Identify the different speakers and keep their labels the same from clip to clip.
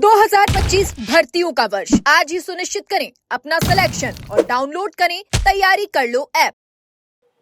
Speaker 1: 2025 भर्तियों का वर्ष आज ही सुनिश्चित करें अपना सिलेक्शन और डाउनलोड करें तैयारी कर लो ऐप।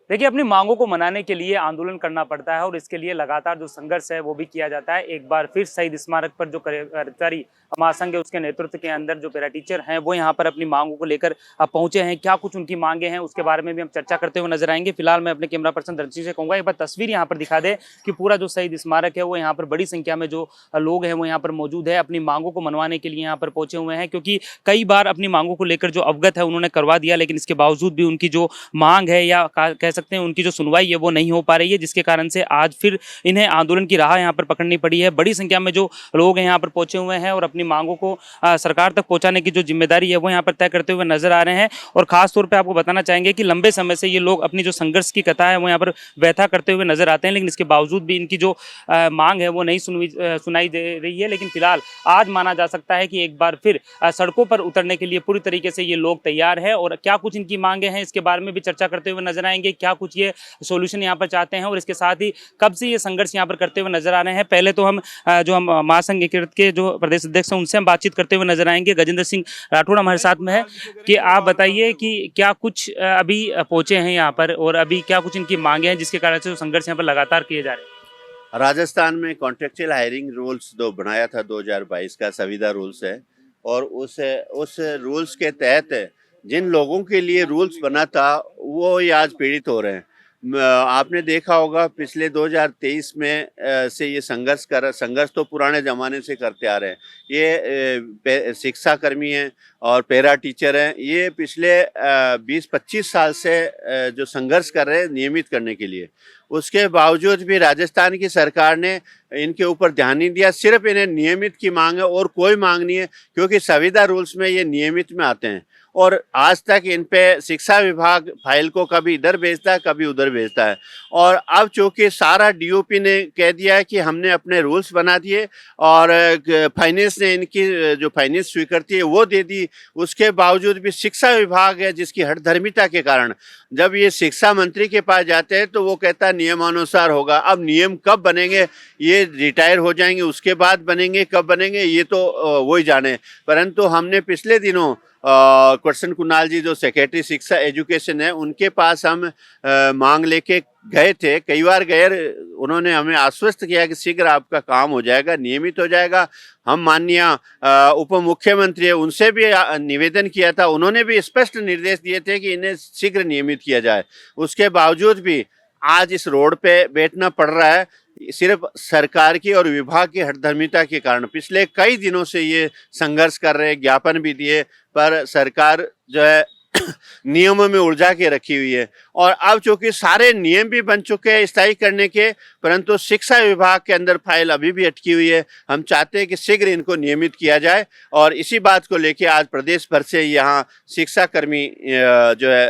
Speaker 2: देखिए, अपनी मांगों को मनाने के लिए आंदोलन करना पड़ता है और इसके लिए लगातार जो संघर्ष है वो भी किया जाता है। एक बार फिर शहीद स्मारक पर जो कर्मचारी महासंघ है उसके नेतृत्व के अंदर जो पैरा टीचर हैं वो यहाँ पर अपनी मांगों को लेकर पहुंचे हैं। क्या कुछ उनकी मांगे हैं उसके बारे में भी हम चर्चा करते हुए नजर आएंगे। फिलहाल मैं अपने कैमरा पर्सन दर्शी से कहूँगा एक बार तस्वीर यहाँ पर दिखा दे कि पूरा जो शहीद स्मारक है वो यहाँ पर बड़ी संख्या में जो लोग हैं वो यहाँ पर मौजूद है, अपनी मांगों को मनवाने के लिए यहाँ पर पहुंचे हुए हैं। क्योंकि कई बार अपनी मांगों को लेकर जो अवगत है उन्होंने करवा दिया, लेकिन इसके बावजूद भी उनकी जो मांग है या कह सकते हैं उनकी जो सुनवाई है वो नहीं हो पा रही है, जिसके कारण से आज फिर इन्हें आंदोलन की राह यहाँ पर पकड़नी पड़ी है। बड़ी संख्या में जो लोग हैं यहाँ पर पहुंचे हुए हैं और अपनी मांगों को सरकार तक पहुंचाने की जो जिम्मेदारी है वो यहाँ पर तय करते हुए नजर आ रहे हैं। और खास तौर पे आपको बताना चाहेंगे कि लंबे समय से ये लोग अपनी जो संघर्ष की कथा है वो यहाँ पर व्यथा करते हुए नजर आते हैं, लेकिन इसके बावजूद भी इनकी जो मांग है वो नहीं सुनाई दे रही है। लेकिन फिलहाल आज माना जा सकता है कि एक बार फिर सड़कों पर उतरने के लिए पूरी तरीके से ये लोग तैयार है। और क्या कुछ इनकी मांगे हैं इसके बारे में भी चर्चा करते हुए नजर आएंगे, क्या कुछ ये सोल्यूशन यहाँ पर चाहते हैं और इसके साथ ही कब से ये संघर्ष यहाँ पर करते हुए नजर आ रहे हैं। पहले तो हम महासंघ के जो प्रदेश अध्यक्ष हैं उनसे हम बातचीत करते हुए नजर आएंगे। गजेंद्र सिंह राठौड़ हमारे साथ में है कि आप बताइए कि क्या कुछ अभी पहुंचे हैं यहाँ पर और अभी क्या कुछ इनकी मांगे हैं जिसके कारण से संघर्ष यहाँ पर लगातार किए जा रहे हैं।
Speaker 3: राजस्थान में कॉन्ट्रेक्चुअल हायरिंग रूल्स जो बनाया था 2022 का संविदा रूल्स है, और उस रूल्स के तहत जिन लोगों के लिए रूल्स बना था वो ही आज पीड़ित हो रहे हैं। आपने देखा होगा पिछले 2023 में से ये संघर्ष तो पुराने ज़माने से करते आ रहे हैं। ये शिक्षा कर्मी हैं और पैरा टीचर हैं, ये पिछले 20-25 साल से जो संघर्ष कर रहे हैं नियमित करने के लिए। उसके बावजूद भी राजस्थान की सरकार ने इनके ऊपर ध्यान नहीं दिया। सिर्फ इन्हें नियमित की मांग है और कोई मांग नहीं है, क्योंकि संविदा रूल्स में ये नियमित में आते हैं। और आज तक इन पे शिक्षा विभाग फाइल को कभी इधर भेजता है कभी उधर भेजता है। और अब चूँकि सारा डीओपी ने कह दिया है कि हमने अपने रूल्स बना दिए और फाइनेंस ने इनकी जो फाइनेंस स्वीकृति है वो दे दी, उसके बावजूद भी शिक्षा विभाग है जिसकी हठधर्मिता के कारण जब ये शिक्षा मंत्री के पास जाते हैं तो वो कहता है नियमानुसार होगा। अब नियम कब बनेंगे, ये रिटायर हो जाएंगे उसके बाद बनेंगे, कब बनेंगे ये तो वही जाने। परंतु हमने पिछले दिनों कृष्ण कुणाल जी जो सेक्रेटरी शिक्षा एजुकेशन है उनके पास हम मांग लेके गए थे, कई बार गए। उन्होंने हमें आश्वस्त किया कि शीघ्र आपका काम हो जाएगा, नियमित हो जाएगा। हम माननीय उप मुख्यमंत्री है उनसे भी निवेदन किया था, उन्होंने भी स्पष्ट निर्देश दिए थे कि इन्हें शीघ्र नियमित किया जाए। उसके बावजूद भी आज इस रोड पे बैठना पड़ रहा है सिर्फ सरकार की और विभाग की हठधर्मिता के कारण। पिछले कई दिनों से ये संघर्ष कर रहे, ज्ञापन भी दिए, पर सरकार जो है नियमों में उलझा के रखी हुई है। और अब चूंकि सारे नियम भी बन चुके हैं स्थायी करने के, परंतु शिक्षा विभाग के अंदर फाइल अभी भी अटकी हुई है। हम चाहते हैं कि शीघ्र इनको नियमित किया जाए और इसी बात को लेकर आज प्रदेश भर से यहाँ शिक्षा कर्मी जो है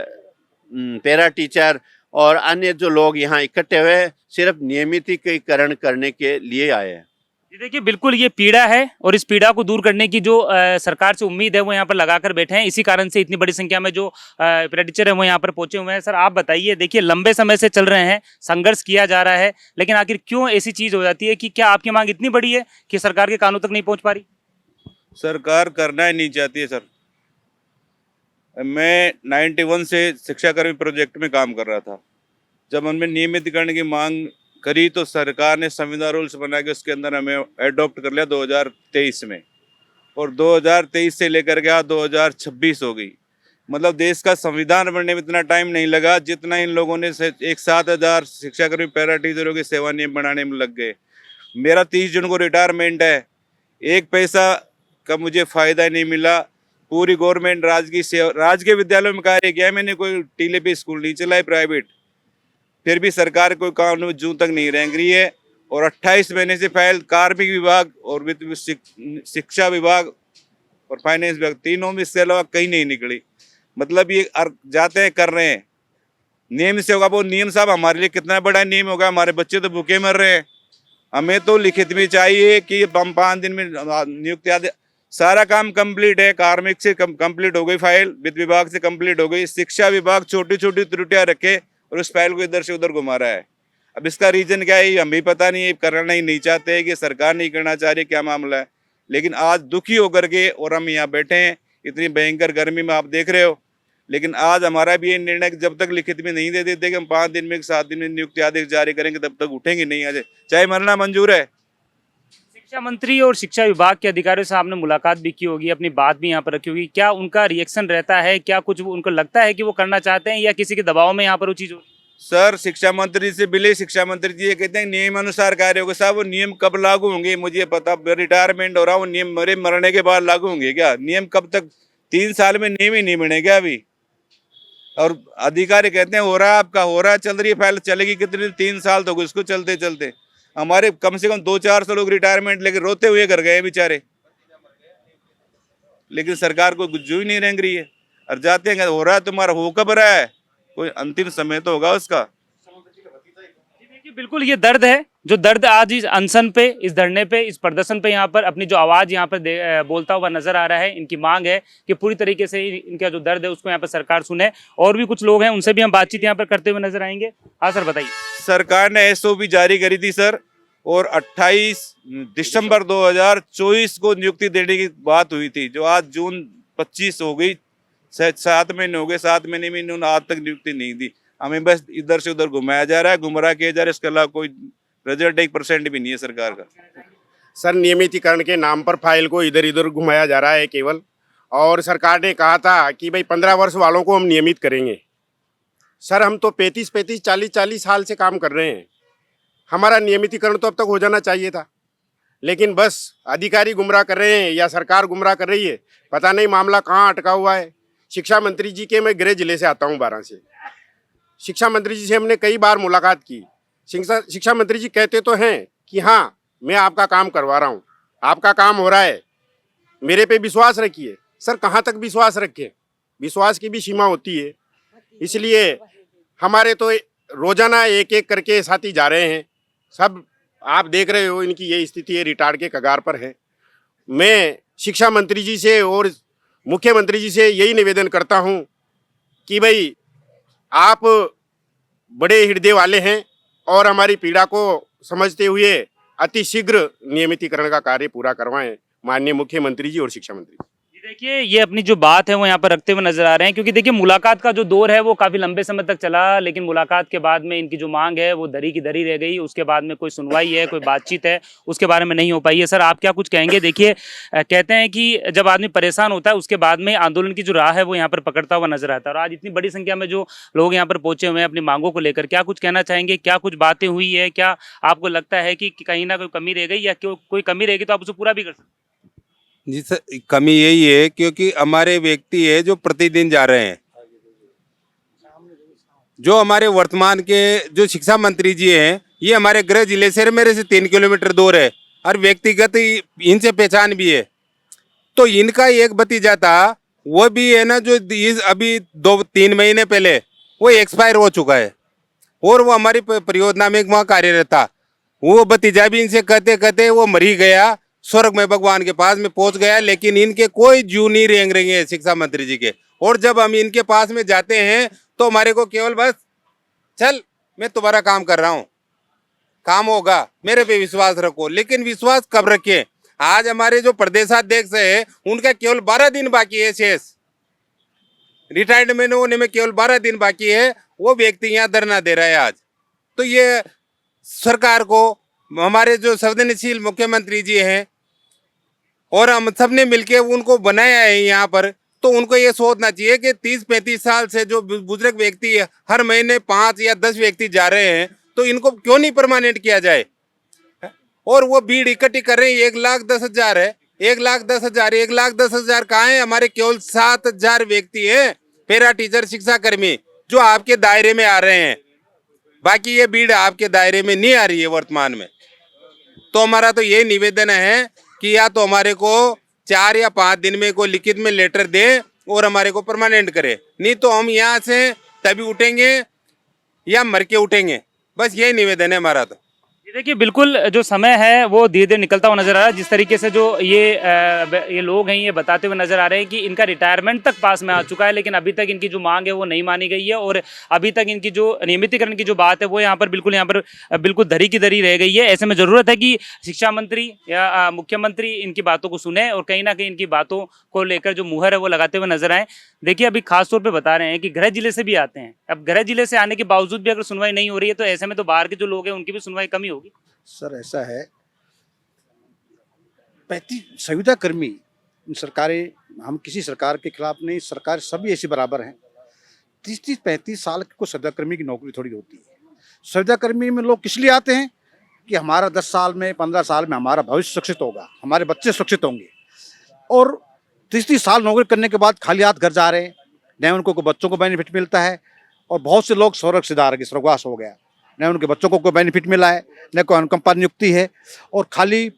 Speaker 3: पैरा टीचर और अन्य जो लोग यहाँ इकट्ठे हुए सिर्फ नियमितीकरण करने के लिए आए हैं।
Speaker 2: देखिए, बिल्कुल ये पीड़ा है और इस पीड़ा को दूर करने की जो सरकार से उम्मीद है वो यहाँ पर लगाकर बैठे हैं। इसी कारण से इतनी बड़ी संख्या में जो पैरा टीचर है वो यहाँ पर पहुंचे हुए हैं। सर आप बताइए, देखिए लंबे समय से चल रहे हैं, संघर्ष किया जा रहा है, लेकिन आखिर क्यों ऐसी चीज हो जाती है कि क्या आपकी मांग इतनी बड़ी है कि सरकार के कानों तक नहीं पहुँच पा रही?
Speaker 4: सरकार करना ही नहीं चाहती है। सर मैं 91 से शिक्षाकर्मी प्रोजेक्ट में काम कर रहा था। जब हमने नियमितीकरण की मांग करी तो सरकार ने संविदा रूल्स बना के उसके अंदर हमें एडॉप्ट कर लिया 2023 में, और 2023 से लेकर के 2026 हो गई। मतलब देश का संविधान बनने में इतना टाइम नहीं लगा जितना इन लोगों ने एक 7,000 शिक्षाकर्मी पैरा टीचरों की सेवा नियम बनाने में लग गए। मेरा 30 जून को रिटायरमेंट है, एक पैसा का मुझे फ़ायदा नहीं मिला। पूरी गवर्नमेंट राजकीय विद्यालयों में कार्य किया, मैंने कोई टीले पे स्कूल नहीं चलाए प्राइवेट, फिर भी सरकार कोई कानून में जूं तक नहीं रेंग रही है। और 28 महीने से फाइल कार्मिक विभाग और वित्त शिक्षा विभाग और फाइनेंस विभाग तीनों में इसके अलावा कहीं नहीं निकली। मतलब ये जाते हैं कर रहे हैं, नियम से होगा। वो नियम साहब हमारे लिए कितना बड़ा नियम होगा, हमारे बच्चे तो भूखे मर रहे हैं। हमें तो लिखित में चाहिए कि हम 5 दिन में नियुक्ति आदि सारा काम कंप्लीट है। कार्मिक से कंप्लीट हो गई फाइल, वित्त विभाग से कंप्लीट हो गई, शिक्षा विभाग छोटी छोटी त्रुटियां रखे और उस फाइल को इधर से उधर घुमा रहा है। अब इसका रीजन क्या है हम भी पता नहीं है, करना ही नहीं चाहते कि सरकार नहीं करना चाह रही, क्या मामला है। लेकिन आज दुखी होकर के और हम यहाँ बैठे हैं, इतनी भयंकर गर्मी में आप देख रहे हो। लेकिन आज हमारा भी ये निर्णय कि जब तक लिखित में नहीं दे देते कि हम 5 दिन में 7 दिन में नियुक्ति आदेश जारी करेंगे, तब तक उठेंगे नहीं, आज चाहे मरना मंजूर है।
Speaker 2: शिक्षा मंत्री और शिक्षा विभाग के अधिकारियों से आपने मुलाकात भी की होगी, अपनी बात भी यहाँ पर रखी होगी, क्या उनका रिएक्शन रहता है? क्या कुछ उनको लगता है कि वो करना चाहते हैं या किसी के दबाव में यहाँ पर वो चीज हो रही है?
Speaker 4: सर, शिक्षा मंत्री से मिले, शिक्षा मंत्री जी ये कहते हैं नियम अनुसार कार्य होगा। साहब, वो नियम कब लागू होंगे मुझे पता, रिटायरमेंट हो रहा, वो नियम मेरे मरने के बाद लागू होंगे क्या? नियम कब तक? 3 साल में नियम ही नहीं बने क्या अभी? और अधिकारी कहते हैं हो रहा है, आपका हो रहा है, चल रही है, फाइल चलेगी कितनी? 3 साल तो इसको चलते चलते हमारे कम से कम 200-400 लोग रिटायरमेंट लेके रोते हुए घर गए बेचारे, लेकिन सरकार को गुज्जू ही नहीं रेंग रही है। और जाते हैं हो रहा है, तुम्हारा हो कब रहा है? कोई अंतिम समय तो होगा उसका।
Speaker 2: देखिए, बिल्कुल ये दर्द है, जो दर्द आज इस अनशन पे, इस धरने पे, इस प्रदर्शन पे यहाँ पर अपनी जो आवाज यहाँ पर बोलता हुआ नजर आ रहा है। इनकी मांग है कि पूरी तरीके से इनका जो दर्द है उसको यहाँ पर सरकार सुने। और भी कुछ लोग हैं, उनसे भी हम बातचीत यहाँ पर करते हुए नजर आएंगे। हाँ सर, बताइए।
Speaker 4: सरकार ने एसओपी जारी करी थी सर, और 28 दिसंबर 2024 को नियुक्ति देने की बात हुई थी, जो आज जून 25 हो गई, 7 महीने हो गए। 7 महीने में इन्होंने आज तक नियुक्ति नहीं दी। हमें बस इधर से उधर घुमाया जा रहा है, गुमराह किया जा रहा है, इसके अलावा कोई रिजल्ट 1% भी नहीं है सरकार का।
Speaker 5: सर, नियमितीकरण के नाम पर फाइल को इधर इधर घुमाया जा रहा है केवल। और सरकार ने कहा था कि भाई 15 वर्ष वालों को हम नियमित करेंगे। सर, हम तो 35-35, 40-40 साल से काम कर रहे हैं। हमारा नियमितीकरण तो अब तक हो जाना चाहिए था, लेकिन बस अधिकारी गुमराह कर रहे हैं या सरकार गुमराह कर रही है, पता नहीं मामला कहाँ अटका हुआ है। शिक्षा मंत्री जी के, मैं गृह जिले से आता हूँ, 12 से। शिक्षा मंत्री जी से हमने कई बार मुलाकात की। शिक्षा मंत्री जी कहते तो हैं कि हाँ, मैं आपका काम करवा रहा हूँ, आपका काम हो रहा है, मेरे पे विश्वास रखिए। सर, कहाँ तक विश्वास रखें? विश्वास की भी सीमा होती है। इसलिए हमारे तो रोजाना एक एक करके साथी जा रहे हैं। सब आप देख रहे हो, इनकी ये स्थिति है, रिटायर्ड के कगार पर है। मैं शिक्षा मंत्री जी से और मुख्यमंत्री जी से यही निवेदन करता हूँ कि भाई आप बड़े हृदय वाले हैं और हमारी पीड़ा को समझते हुए अति शीघ्र नियमितीकरण का कार्य पूरा करवाएं, माननीय मुख्यमंत्री जी और शिक्षा मंत्री जी।
Speaker 2: देखिए, ये अपनी जो बात है वो यहाँ पर रखते हुए नजर आ रहे हैं, क्योंकि देखिए मुलाकात का जो दौर है वो काफी लंबे समय तक चला, लेकिन मुलाकात के बाद में इनकी जो मांग है वो धरी की धरी रह गई। उसके बाद में कोई सुनवाई है, कोई बातचीत है, उसके बारे में नहीं हो पाई है। सर, आप क्या कुछ कहेंगे? देखिए, कहते हैं कि जब आदमी परेशान होता है उसके बाद में आंदोलन की जो राह है वो यहाँ पर पकड़ता हुआ नजर आता है। और आज इतनी बड़ी संख्या में जो लोग यहाँ पर पहुंचे हुए हैं अपनी मांगों को लेकर, क्या कुछ कहना चाहेंगे? क्या कुछ बातें हुई है? क्या आपको लगता है कि कहीं ना कोई कमी रह गई, या कोई कमी रहेगी तो आप उसे पूरा भी कर सकते?
Speaker 6: जी सर, कमी यही है क्योंकि हमारे व्यक्ति है जो प्रतिदिन जा रहे हैं। जो हमारे वर्तमान के जो शिक्षा मंत्री जी हैं, ये हमारे गृह जिले से मेरे से 3 किलोमीटर दूर है और व्यक्तिगत इनसे पहचान भी है। तो इनका एक भतीजा था, वो भी है ना, जो अभी 2-3 महीने पहले वो एक्सपायर हो चुका है और वो हमारी परियोजना में वहाँ कार्यरत था। वो भतीजा भी इनसे कहते कहते वो मर ही गया, स्वर्ग में भगवान के पास में पहुंच गया। लेकिन इनके कोई जू नहीं रेंग रही है शिक्षा मंत्री जी के। और जब हम इनके पास में जाते हैं तो हमारे को केवल बस चल, मैं तुम्हारा काम कर रहा हूँ, काम होगा, मेरे पे विश्वास रखो। लेकिन विश्वास कब रखें? आज हमारे जो प्रदेशाध्यक्ष है उनका केवल 12 दिन बाकी है शेष, रिटायरमेंट होने में केवल 12 दिन बाकी है। वो व्यक्ति यहाँ धरना दे रहा है आज। तो ये सरकार को, हमारे जो संवेदनशील मुख्यमंत्री जी हैं और हम सब ने मिलकर उनको बनाया है यहाँ पर, तो उनको ये सोचना चाहिए कि 30-35 साल से जो बुजुर्ग व्यक्ति हर महीने 5 या 10 व्यक्ति जा रहे हैं, तो इनको क्यों नहीं परमानेंट किया जाए? और वो भीड़ इकट्ठी कर रहे हैं, 1,10,000 है, 1,10,000, 1,10,000 कहाँ है? हमारे केवल 7,000 व्यक्ति हैं पैरा टीचर शिक्षा कर्मी जो आपके दायरे में आ रहे हैं। बाकी ये भीड़ आपके दायरे में नहीं आ रही है वर्तमान में। तो हमारा तो ये निवेदन है कि या तो हमारे को 4 या 5 दिन में कोई लिखित में लेटर दे और हमारे को परमानेंट करे, नहीं तो हम यहाँ से तभी उठेंगे या मर के उठेंगे। बस यही निवेदन है हमारा। तो
Speaker 2: देखिए बिल्कुल जो समय है वो धीरे धीरे निकलता हुआ नजर आ रहा है। जिस तरीके से जो ये लोग हैं ये बताते हुए नजर आ रहे हैं कि इनका रिटायरमेंट तक पास में आ चुका है, लेकिन अभी तक इनकी जो मांग है वो नहीं मानी गई है और अभी तक इनकी जो नियमितीकरण की जो बात है वो यहाँ पर बिल्कुल धरी की धरी रह गई है। ऐसे में जरूरत है कि शिक्षा मंत्री या मुख्यमंत्री इनकी बातों को सुने और कहीं ना कहीं इनकी बातों को लेकर जो मुहर है वो लगाते हुए नजर आए। देखिए अभी खास तौर पे बता रहे हैं कि गृह जिले से भी आते हैं। अब गृह जिले से आने के बावजूद भी अगर सुनवाई नहीं हो रही है तो ऐसे में तो बाहर के जो लोग हैं उनकी भी सुनवाई कम ही होगी।
Speaker 7: सर ऐसा है 35 संविदा कर्मी सरकारें, हम किसी सरकार के खिलाफ नहीं, सरकार सभी ऐसी बराबर हैं। 30-35 साल को संविदा कर्मी की नौकरी थोड़ी होती है। संविदा कर्मी में लोग किस लिए आते हैं कि हमारा 10 साल में 15 साल में हमारा भविष्य सुरक्षित होगा, हमारे बच्चे सुरक्षित होंगे। और 30 साल नौकरी करने के बाद खाली हाथ घर जा रहे हैं, न उनको बच्चों को बेनिफिट मिलता है। और बहुत से लोग स्वर्गसिधार के स्वर्गवास हो गया, न उनके बच्चों को कोई बेनिफिट मिला है, न कोई अनुकंपा नियुक्ति है, और खाली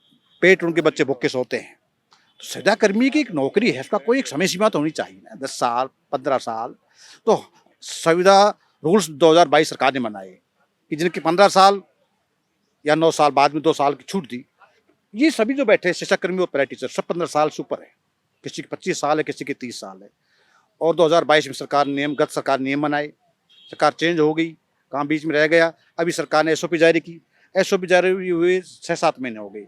Speaker 7: पेट उनके बच्चे भूखे सोते हैं। तो संविदा कर्मी की एक नौकरी है, उसका कोई एक समय सीमा तो होनी चाहिए ना, 10 साल 15 साल। तो संविदा रूल्स 2022 सरकार ने बनाए कि जिनके 15 साल या 9 साल बाद में 2 साल की छूट दी, ये सभी जो बैठे शिक्षा कर्मी और पैरा टीचर सब 15 साल से ऊपर है। किसी के 25 साल है, किसी के 30 साल है। और 2022 में सरकार नियम बनाए, सरकार चेंज हो गई, कहाँ बीच में रह गया। अभी सरकार ने एसओपी जारी की, एसओपी जारी हुए 6-7 महीने हो गए।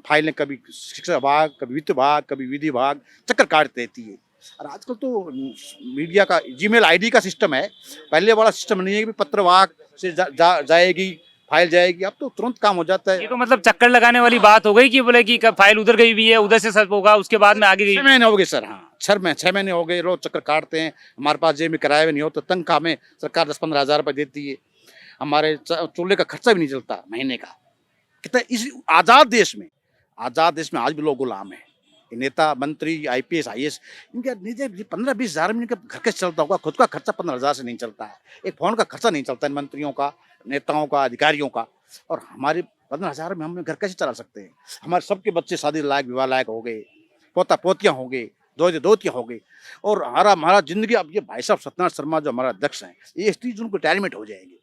Speaker 7: फाइलें कभी शिक्षा विभाग, कभी वित्त विभाग, कभी विधि विभाग चक्कर काटती रहती है। और आजकल तो मीडिया का जीमेल आईडी का सिस्टम है, पहले वाला सिस्टम नहीं है कि पत्र विभाग से जाएगी फाइल जाएगी। अब तो तुरंत काम हो जाता है।
Speaker 2: ये तो मतलब चक्कर लगाने वाली बात हो गई कि बोले कि कब फाइल उधर गई हुई है, उधर से सब होगा, उसके बाद में आगे गई।
Speaker 7: 6 महीने हो गए सर, हाँ 6 महीने हो गए, रोज चक्कर काटते हैं। हमारे पास जेब में किराया भी नहीं हो तो तनख्वाह में सरकार 10-15 हज़ार रुपये देती है, हमारे चूल्हे का खर्चा भी नहीं चलता महीने का। कितना इस आज़ाद देश में आज भी लोग गुलाम हैं। नेता मंत्री IPS IAS इनका निजी 15-20 हज़ार में इनका घर कैसे चलता होगा? खुद का खर्चा 15 हज़ार से नहीं चलता है, एक फोन का खर्चा नहीं चलता है मंत्रियों का, नेताओं का, अधिकारियों का। और हमारे 15 हज़ार में हम घर कैसे चला सकते हैं? हमारे सबके बच्चे शादी लायक, विवाह लायक हो गए, पोता पोतियाँ हो गए, दोतियाँ हो गई। और हमारा जिंदगी, अब ये भाई साहब सत्यनारायण शर्मा जो हमारा अध्यक्ष हैं, ये 30 जून को रिटायरमेंट हो जाएंगे।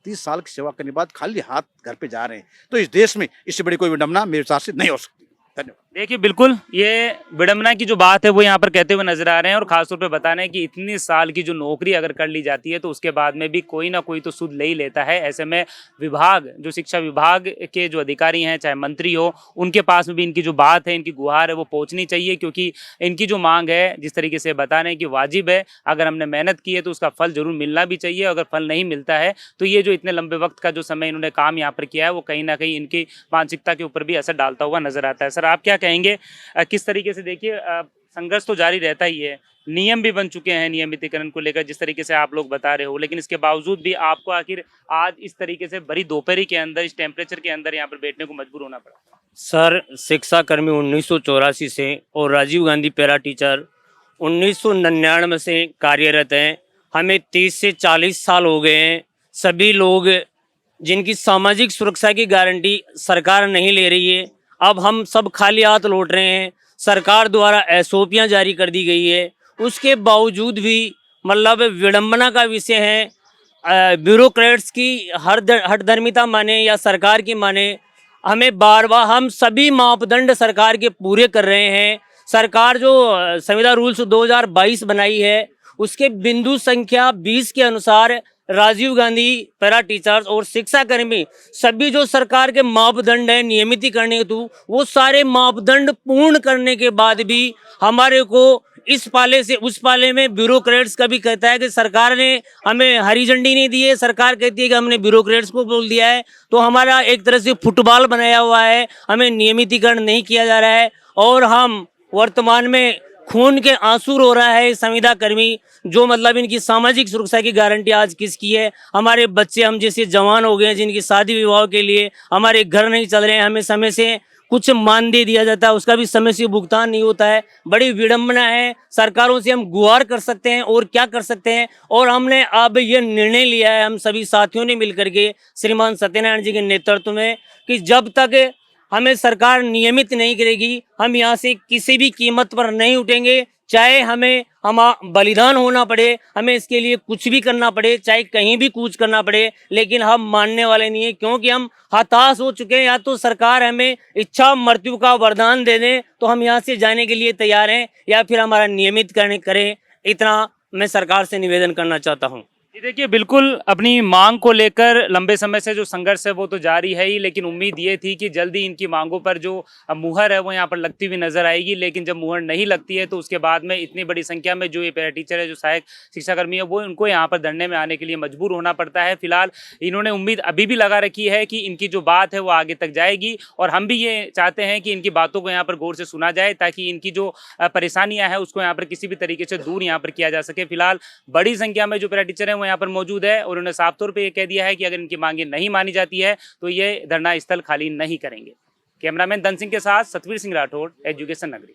Speaker 7: 30 साल की सेवा करने के बाद खाली हाथ घर पे जा रहे हैं। तो इस देश में इससे बड़ी कोई विडंबना मेरे हिसाब से नहीं हो सकती। धन्यवाद।
Speaker 2: देखिए बिल्कुल ये विडंबना की जो बात है वो यहाँ पर कहते हुए नजर आ रहे हैं और खासतौर पे बता रहे हैं कि इतनी साल की जो नौकरी अगर कर ली जाती है तो उसके बाद में भी कोई ना कोई तो सुध ले ही लेता है। ऐसे में विभाग, जो शिक्षा विभाग के जो अधिकारी हैं, चाहे मंत्री हो, उनके पास में भी इनकी जो बात है, इनकी गुहार है वो पहुँचनी चाहिए, क्योंकि इनकी जो मांग है जिस तरीके से बता रहे हैं कि वाजिब है, अगर हमने मेहनत की है तो उसका फल जरूर मिलना भी चाहिए। अगर फल नहीं मिलता है तो ये जो इतने लंबे वक्त का जो समय इन्होंने काम यहाँ पर किया है वो कहीं ना कहीं इनकी मानसिकता के ऊपर भी असर डालता हुआ नजर आता है। सर आप क्या कहेंगे, किस तरीके से देखिए संघर्ष तो जारी रहता ही है, नियम भी बन चुके हैं नियमितीकरण को लेकर जिस तरीके से आप लोग बता रहे हो, लेकिन इसके बावजूद भी आपको आखिर आज इस तरीके से भरी दोपहरी के अंदर, इस टेम्परेचर के अंदर यहाँ पर बैठने को मजबूर होना पड़ा?
Speaker 8: सर शिक्षा कर्मी 1984 से और राजीव गांधी पैरा टीचर 1999 से कार्यरत हैं। हमें 30 से 40 साल हो गए हैं। सभी लोग जिनकी सामाजिक सुरक्षा की गारंटी सरकार नहीं ले रही है, अब हम सब खाली हाथ लौट रहे हैं। सरकार द्वारा एसओपियाँ जारी कर दी गई है, उसके बावजूद भी मतलब विडंबना का विषय है। ब्यूरोक्रेट्स की हठधर्मिता माने या सरकार की माने, हमें बार बार हम सभी मापदंड सरकार के पूरे कर रहे हैं। सरकार जो संविदा रूल्स 2022 बनाई है उसके बिंदु संख्या 20 के अनुसार राजीव गांधी पैरा टीचर्स और शिक्षा कर्मी सभी जो सरकार के मापदंड है नियमितीकरण हेतु, वो सारे मापदंड पूर्ण करने के बाद भी हमारे को इस पाले से उस पाले में ब्यूरोक्रेट्स का भी कहता है कि सरकार ने हमें हरी झंडी नहीं दी है, सरकार कहती है कि हमने ब्यूरोक्रेट्स को बोल दिया है। तो हमारा एक तरह से फुटबॉल बनाया हुआ है, हमें नियमितीकरण नहीं किया जा रहा है और हम वर्तमान में खून के आंसू रो रहा है संविदा कर्मी, जो मतलब इनकी सामाजिक सुरक्षा की गारंटी आज किसकी है? हमारे बच्चे, हम जैसे जवान हो गए हैं जिनकी शादी विवाह के लिए हमारे घर नहीं चल रहे हैं, हमें समय से कुछ मानदेय दिया जाता है, उसका भी समय से भुगतान नहीं होता है। बड़ी विडंबना है। सरकारों से हम गुहार कर सकते हैं और क्या कर सकते हैं, और हमने अब ये निर्णय लिया है हम सभी साथियों ने मिलकर के श्रीमान सत्यनारायण जी के नेतृत्व में कि जब तक हमें सरकार नियमित नहीं करेगी, हम यहाँ से किसी भी कीमत पर नहीं उठेंगे, चाहे हमें बलिदान होना पड़े, हमें इसके लिए कुछ भी करना पड़े, चाहे कहीं भी कूच करना पड़े, लेकिन हम मानने वाले नहीं है, क्योंकि हम हताश हो चुके हैं। या तो सरकार हमें इच्छा मृत्यु का वरदान दे दे तो हम यहाँ से जाने के लिए तैयार हैं, या फिर हमारा नियमित करें। इतना मैं सरकार से निवेदन करना चाहता हूँ।
Speaker 2: ये देखिए, बिल्कुल अपनी मांग को लेकर लंबे समय से जो संघर्ष है वो तो जारी है ही, लेकिन उम्मीद ये थी कि जल्दी इनकी मांगों पर जो मुहर है वो यहाँ पर लगती हुई नजर आएगी। लेकिन जब मुहर नहीं लगती है तो उसके बाद में इतनी बड़ी संख्या में जो ये पैरा टीचर है, जो सहायक शिक्षाकर्मी है, वो उनको यहाँ पर धरने में आने के लिए मजबूर होना पड़ता है। फिलहाल इन्होंने उम्मीद अभी भी लगा रखी है कि इनकी जो बात है वो आगे तक जाएगी, और हम भी ये चाहते हैं कि इनकी बातों को यहाँ पर गौर से सुना जाए, ताकि इनकी जो परेशानियां हैं उसको यहाँ पर किसी भी तरीके से दूर यहाँ पर किया जा सके। फिलहाल बड़ी संख्या में जो पैरा टीचर हैं वो यहाँ पर मौजूद है, और उन्होंने साफ तौर पे ये कह दिया है कि अगर इनकी मांगे नहीं मानी जाती है तो ये धरना स्थल खाली नहीं करेंगे। कैमरामैन धन सिंह के साथ सतवीर सिंह राठौड़, एजुकेशन नगरी।